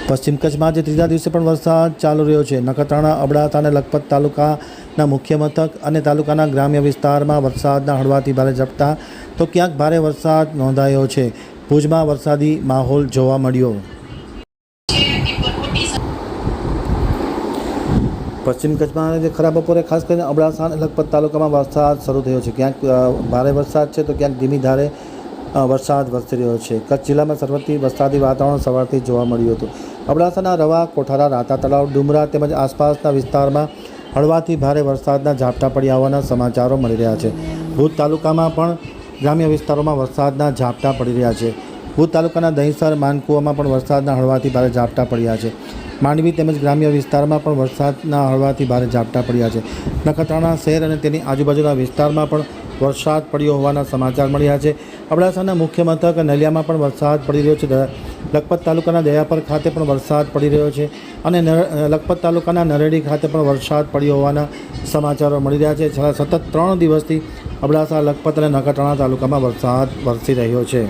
પશ્ચિમ કચ્છમાં આજે ત્રીજા દિવસે પણ વરસાદ ચાલુ રહ્યો છે। નખત્રાણા, અબડાસા અને લખપત તાલુકાના મુખ્ય મથક અને તાલુકાના ગ્રામ્ય વિસ્તારમાં વરસાદના હળવાથી ભારે ઝાપટા તો ક્યાંક ભારે વરસાદ નોંધાયો છે। ભુજમાં વરસાદી માહોલ જોવા મળ્યો। પશ્ચિમ કચ્છમાં આજે ખરા બપોરે ખાસ કરીને અબડાસા અને લખપત તાલુકામાં વરસાદ શરૂ થયો છે। ક્યાંક ભારે વરસાદ છે તો ક્યાંક ધીમી ધારે વરસાદ વરસી રહ્યો છે। કચ્છ જિલ્લામાં સર્વત્ર વરસાદી વાતાવરણ સવારથી જોવા મળ્યું હતું। અબડાસાના રવા, કોઠારા, રાતા તળાવ, ડુમરા તેમજ આસપાસના વિસ્તારમાં હળવાથી ભારે વરસાદના ઝાપટા પડ્યા હોવાના સમાચારો મળી રહ્યા છે। ભુજ તાલુકામાં પણ ગ્રામ્ય વિસ્તારોમાં વરસાદના ઝાપટા પડી રહ્યા છે। ભુજ તાલુકાના દહીસર, માનકુવામાં પણ વરસાદના હળવાથી ભારે ઝાપટા પડ્યા છે। માંડવી તેમજ ગ્રામ્ય વિસ્તારમાં પણ વરસાદના હળવાથી ભારે ઝાપટા પડ્યા છે। નખત્રાણા શહેર અને તેની આજુબાજુના વિસ્તારમાં પણ વરસાદ પડ્યો હોવાના સમાચાર મળ્યા છે। અબડાસાના મુખ્ય મથક નલિયામાં પણ વરસાદ પડી રહ્યો છે। લખપત તાલુકાના દયાપર ખાતે પણ વરસાદ પડી રહ્યો છે અને લખપત તાલુકાના નરેડી ખાતે પણ વરસાદ પડ્યો હોવાના સમાચારો મળી રહ્યા છે। છેલ્લા સતત 3 દિવસથી અબડાસા, લખપત અને નખત્રાણા તાલુકામાં વરસાદ વરસી રહ્યો છે।